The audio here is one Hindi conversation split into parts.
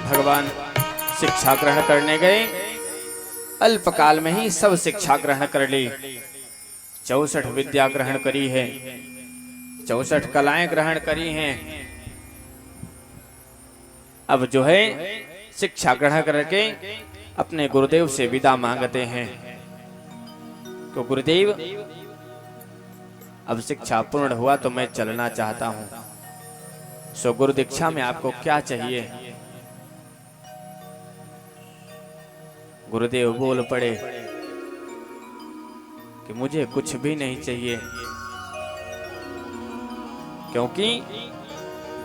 भगवान शिक्षा ग्रहण करने गए, अल्पकाल में ही सब शिक्षा ग्रहण कर ली। 64 विद्या ग्रहण करी है, 64 कलाएं ग्रहण करी हैं। अब जो है शिक्षा ग्रहण करके अपने गुरुदेव से विदा मांगते हैं। तो गुरुदेव, अब शिक्षा पूर्ण हुआ तो मैं चलना चाहता हूं, सो गुरु दीक्षा में आपको क्या चाहिए? गुरुदेव बोल पड़े कि मुझे कुछ भी नहीं चाहिए, क्योंकि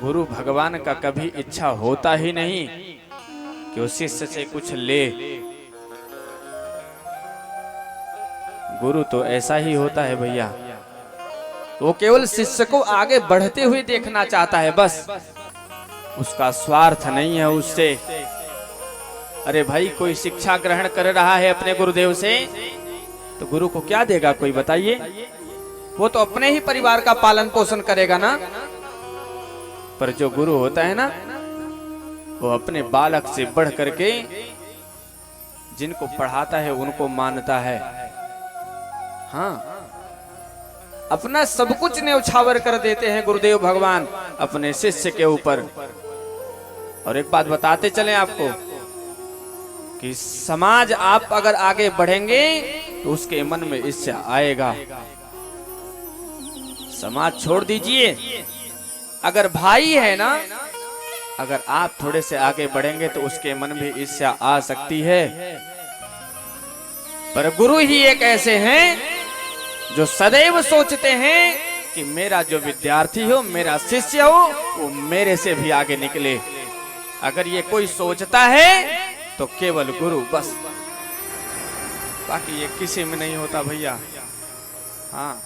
गुरु भगवान का कभी इच्छा होता ही नहीं कि उस शिष्य से कुछ ले। गुरु तो ऐसा ही होता है भैया, वो केवल शिष्य को आगे बढ़ते हुए देखना चाहता है, बस उसका स्वार्थ नहीं है उससे। अरे भाई, कोई शिक्षा ग्रहण कर रहा है अपने गुरुदेव से, तो गुरु को क्या देगा कोई बताइए? वो तो अपने ही परिवार का पालन पोषण करेगा ना। पर जो गुरु होता है ना, वो अपने बालक से बढ़ करके जिनको पढ़ाता है उनको मानता है। हाँ, अपना सब कुछ न्यौछावर कर देते हैं गुरुदेव भगवान अपने शिष्य के ऊपर। और एक बात बताते चलें आपको कि समाज आप अगर आगे बढ़ेंगे तो उसके मन में ईर्ष्या आएगा। समाज छोड़ दीजिए, अगर भाई है ना, अगर आप थोड़े से आगे बढ़ेंगे तो उसके मन में ईर्ष्या आ सकती है। पर गुरु ही एक ऐसे हैं जो सदैव सोचते हैं कि मेरा जो विद्यार्थी हो, मेरा शिष्य हो, वो मेरे से भी आगे निकले। अगर ये कोई सोचता है तो केवल गुरु, बस, बाकी ये किसी में नहीं होता भैया। हाँ,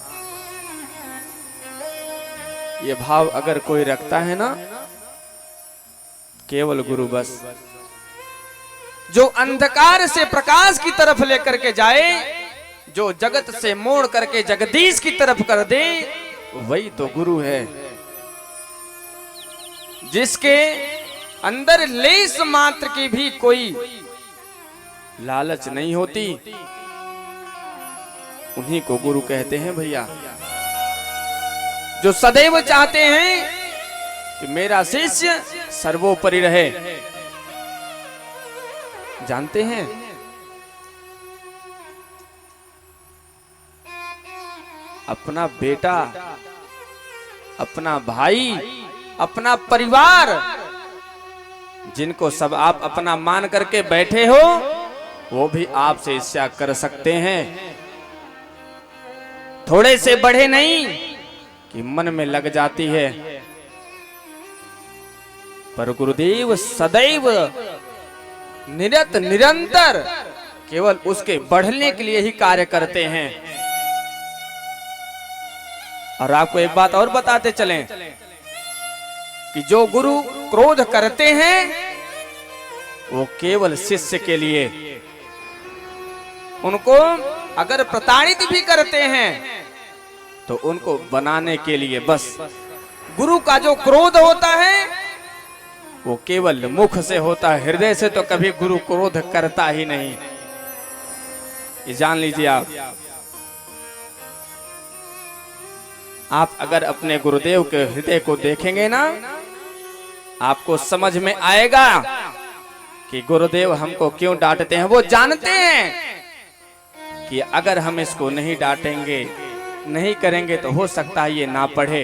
ये भाव अगर कोई रखता है ना, केवल गुरु बस, जो अंधकार से प्रकाश की तरफ लेकर के जाए, जो जगत से मोड़ करके जगदीश की तरफ कर दे, वही तो गुरु है। जिसके अंदर लेस मात्र की भी कोई लालच नहीं होती, उन्हीं को गुरु कहते हैं भैया। जो सदैव चाहते हैं कि मेरा शिष्य सर्वोपरि रहे। जानते हैं, अपना बेटा, अपना भाई, अपना परिवार, जिनको सब आप अपना मान करके बैठे हो, वो भी आपसे ईर्ष्या कर सकते हैं। थोड़े से बढ़े नहीं कि मन में लग जाती है। पर गुरुदेव सदैव निरत निरंतर केवल उसके बढ़ने के लिए ही कार्य करते हैं। और आपको एक बात और बताते चलें कि जो गुरु क्रोध करते हैं वो केवल शिष्य के लिए, उनको अगर प्रताड़ित भी करते हैं तो उनको बनाने के लिए। बस गुरु का जो क्रोध होता है वो केवल मुख से होता है, हृदय से तो कभी गुरु क्रोध करता ही नहीं। ये जान लीजिए आप अगर अपने गुरुदेव के हृदय को देखेंगे ना, आपको समझ में आएगा कि गुरुदेव हमको क्यों डांटते हैं। वो जानते हैं कि अगर हम इसको नहीं डांटेंगे, नहीं करेंगे, तो हो सकता है ये ना पढ़े।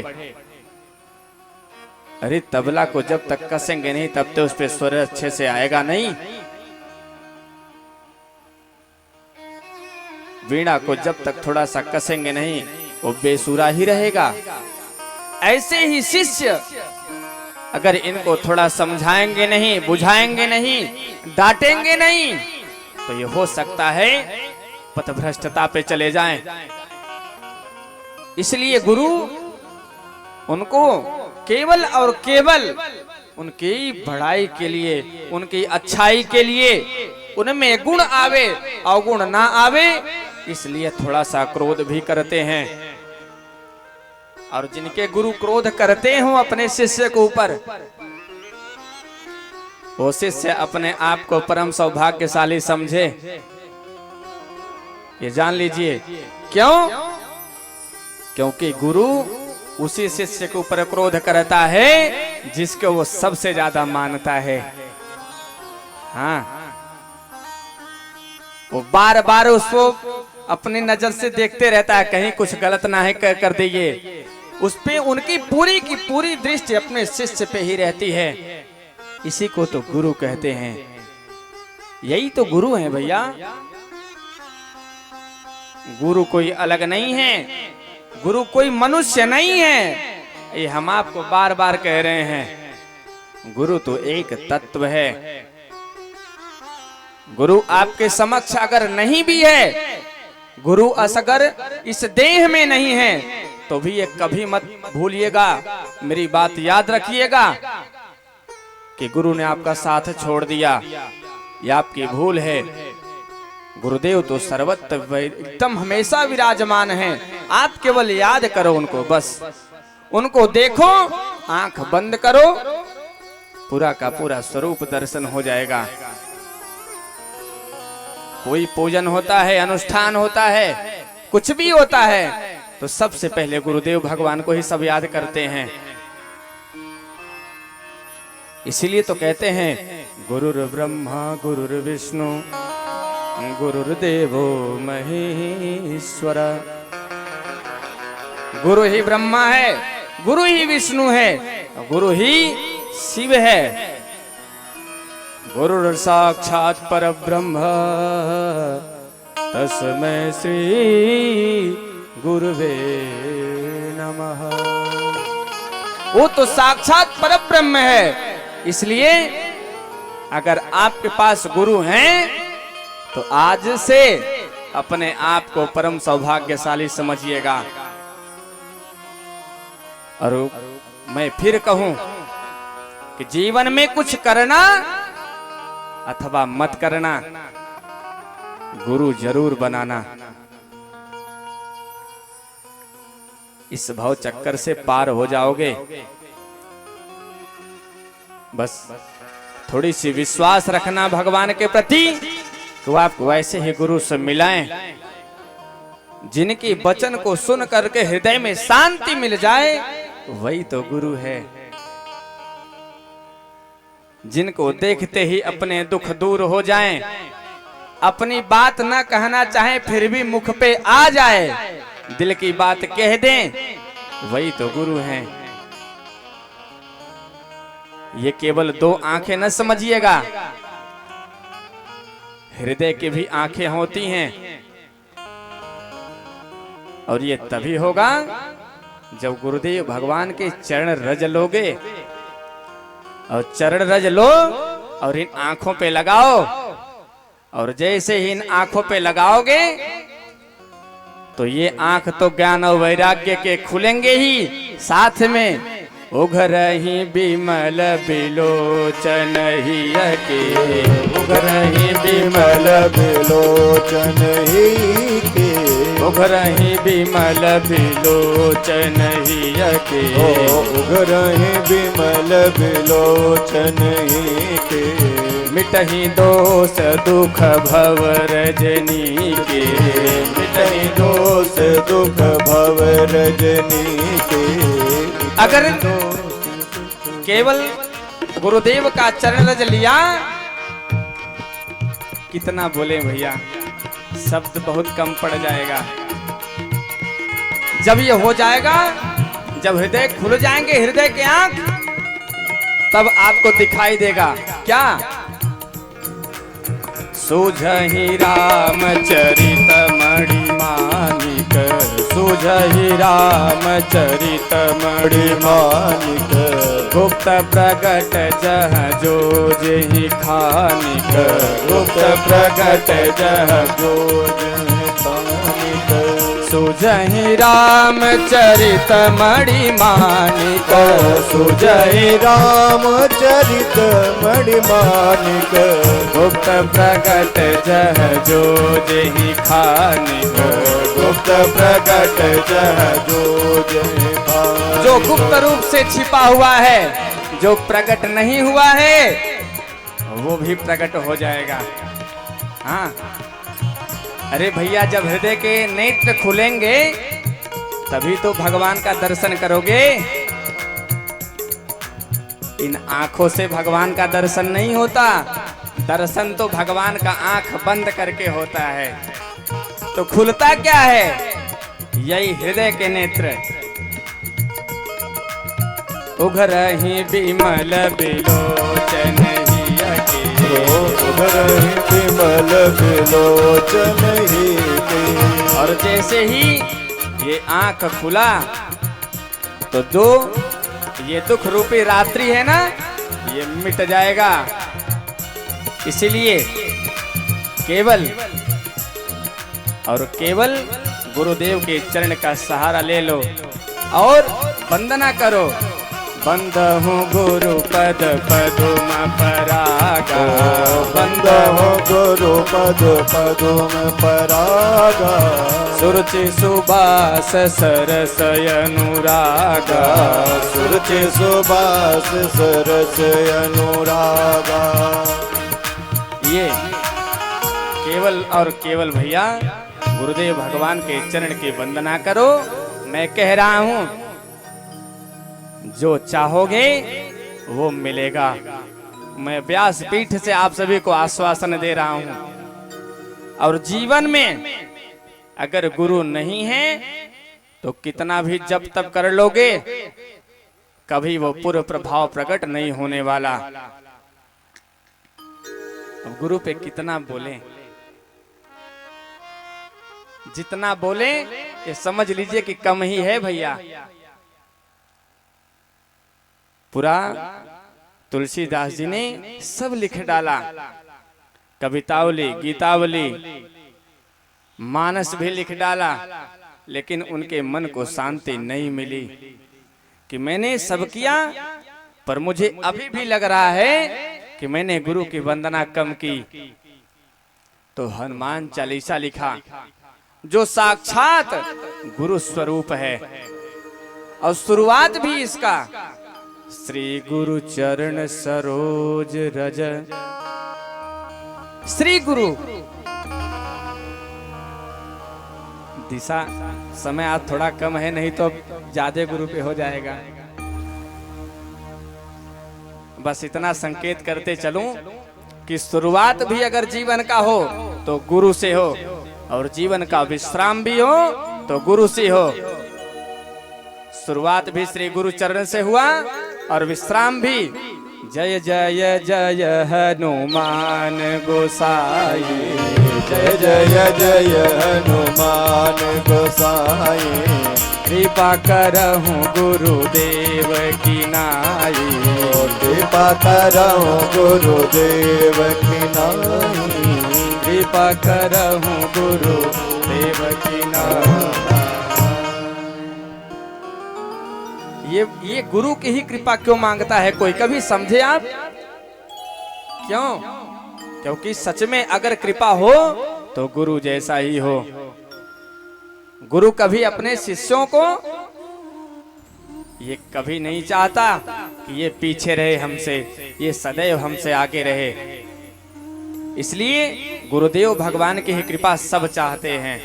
अरे तबला को जब तक कसेंगे नहीं तब तो उस पे स्वर अच्छे से आएगा नहीं। वीणा को जब तक थोड़ा सा कसेंगे नहीं वो बेसुरा ही रहेगा। ऐसे ही शिष्य अगर इनको थोड़ा समझाएंगे नहीं, बुझाएंगे नहीं, डांटेंगे नहीं, तो ये हो सकता है पथभ्रष्टता पे चले जाएं। इसलिए गुरु उनको केवल और केवल उनकी बढ़ाई के लिए, उनकी अच्छाई के लिए, उनमें गुण आवे अवगुण ना आवे, इसलिए थोड़ा सा क्रोध भी करते हैं। और जिनके गुरु क्रोध करते हो अपने शिष्य के ऊपर, वो शिष्य अपने आप को परम सौभाग्यशाली समझे, ये जान लीजिए। क्यों? क्योंकि गुरु उसी शिष्य के ऊपर क्रोध करता है जिसको वो सबसे ज्यादा मानता है। हाँ, वो बार बार उसको अपनी नजर से देखते रहता है, कहीं कुछ गलत ना है कर दीजिए। उस पे उनकी पूरी की पूरी दृष्टि अपने शिष्य पे ही रहती है। इसी को तो गुरु कहते हैं। यही तो गुरु हैं भैया। गुरु कोई अलग नहीं है, गुरु कोई मनुष्य नहीं है। ये हम आपको बार बार कह रहे हैं, गुरु तो एक तत्व है। गुरु आपके समक्ष अगर नहीं भी है, गुरु अगर इस देह में नहीं है, तो भी ये कभी मत भूलिएगा, मेरी बात याद रखिएगा कि गुरु ने आपका साथ छोड़ दिया, ये आपकी भूल है। गुरुदेव तो सर्वत्र एकदम हमेशा विराजमान हैं। आप केवल याद करो उनको, बस उनको देखो, आंख बंद करो, पूरा का पूरा स्वरूप दर्शन हो जाएगा। कोई पूजन होता है, अनुष्ठान होता है, कुछ भी होता है, तो सबसे पहले गुरुदेव भगवान को ही सब याद करते हैं। इसीलिए तो कहते हैं गुरुर् ब्रह्मा गुरुर्विष्णु गुरुर्देवो महेश्वर। गुरु ही ब्रह्मा है, गुरु ही विष्णु है, गुरु ही शिव है। गुरुर् साक्षात् परब्रह्म तस्मै श्री गुरुवे नमः। वो तो साक्षात परब्रह्म है। इसलिए अगर आपके पास गुरु हैं तो आज से अपने आप को परम सौभाग्यशाली समझिएगा। और मैं फिर कहूं कि जीवन में कुछ करना अथवा मत करना, गुरु जरूर बनाना। इस भव चक्कर से पार हो जाओगे। बस थोड़ी सी विश्वास रखना भगवान के प्रति, तो आपको वैसे ही गुरु से मिलाएं जिनकी वचन को सुन करके हृदय में शांति मिल जाए, वही तो गुरु है। जिनको देखते ही अपने दुख दूर हो जाएं, अपनी बात न कहना चाहे फिर भी मुख पे आ जाए, दिल की बात कह दें, वही तो गुरु हैं। ये केवल दो आंखें न समझिएगा, हृदय की भी आंखें होती हैं। और ये तभी होगा जब गुरुदेव भगवान के चरण रज लोगे। और चरण रज लो और इन आंखों पे लगाओ, और जैसे ही इन आंखों पे लगाओगे तो ये आंख तो ज्ञान और वैराग्य के खुलेंगे ही, साथ में उघरहि बिमल बिलोचन हिय के, उघरहि बिमल बिलोचन हिय के, उघरहि बिमल बिलोचन हिय के, उघरहि बिमल बिलोचन हिय के, मिटहि दोष दुख भव रजनी के, मिटहि दोष दुख भव रजनी के। अगर केवल गुरुदेव का चरण रज लिया, कितना बोले भैया, शब्द बहुत कम पड़ जाएगा। जब ये हो जाएगा, जब हृदय खुल जाएंगे, हृदय के आंख, तब आपको दिखाई देगा क्या? सूझहि रामचरित मणि मानिक, सूझहि रामचरित मणि मानिक, गुप्त प्रगट जह जो जेहि खानिक, गुप्त प्रगट जह जो जेहि खानिक। सूझहि रामचरित मणि मानिक, सूझहि रामचरित मणि मानिक, गुप्त प्रगट जह जो जेहि खानिक, गुप्त प्रगट जह जो जेहि खानिक। जो गुप्त रूप से छिपा हुआ है, जो प्रकट नहीं हुआ है, वो भी प्रकट हो जाएगा। हाँ, अरे भैया, जब हृदय के नेत्र खुलेंगे तभी तो भगवान का दर्शन करोगे। इन आंखों से भगवान का दर्शन नहीं होता, दर्शन तो भगवान का आंख बंद करके होता है। तो खुलता क्या है? यही हृदय के नेत्र। उघरहि बिमल बिलोचन हिया के, उघरहि बिमल बिलोचन हिया के। और जैसे ही ये आंख खुला तो जो ये दुख रूपी रात्रि है ना, ये मिट जाएगा। इसीलिए केवल और केवल गुरुदेव के चरण का सहारा ले लो और वंदना करो। बंदहु गुरु पद पदुम परागा, बंदहु गुरु पद पदुम परागा। सुरुचि सुबास सरस अनुरागा, सुरुचि सुबास सरस अनुरागा। ये केवल और केवल भैया गुरुदेव भगवान के चरण की वंदना करो। मैं कह रहा हूं, जो चाहोगे वो मिलेगा। मैं व्यास पीठ से आप सभी को आश्वासन दे रहा हूं। और जीवन में अगर गुरु नहीं है तो कितना भी जप तप कर लोगे, कभी वो पूर्ण प्रभाव प्रकट नहीं होने वाला। अब गुरु पे कितना बोले, जितना बोले ये समझ लीजिए कि कम ही है भैया। पूरा तुलसीदास जी ने सब लिख डाला, कवितावली, गीतावली, मानस भी लिख डाला, लेकिन उनके मन को शांति नहीं मिली। कि मैंने सब किया पर मुझे अभी भी लग रहा है कि मैंने गुरु की वंदना कम की। तो हनुमान चालीसा लिखा, जो साक्षात गुरु स्वरूप है। और शुरुआत भी इसका, श्री गुरु चरण सरोज रज। श्री गुरु दिशा, समय आज थोड़ा कम है, नहीं तो ज्यादा गुरु पे हो जाएगा। बस इतना संकेत करते चलूं कि शुरुआत भी अगर जीवन का हो तो गुरु से हो, और जीवन का विश्राम भी हो तो गुरु से हो। शुरुआत भी श्री गुरु चरण से हुआ और विश्राम भी जय जय जय हनुमान गोसाई, जय जय जय हनुमान गोसाई। कृपा करहु गुरुदेव की नाई, कृपा करहु गुरुदेव की नाई। कृपा करहु गुरुदेव की नाई। ये गुरु की ही कृपा क्यों मांगता है कोई, कभी समझे आप? क्यों? क्योंकि सच में अगर कृपा हो तो गुरु जैसा ही हो। गुरु कभी अपने शिष्यों को ये कभी नहीं चाहता कि ये पीछे रहे हमसे, ये सदैव हमसे आगे रहे। इसलिए गुरुदेव भगवान की ही कृपा सब चाहते हैं।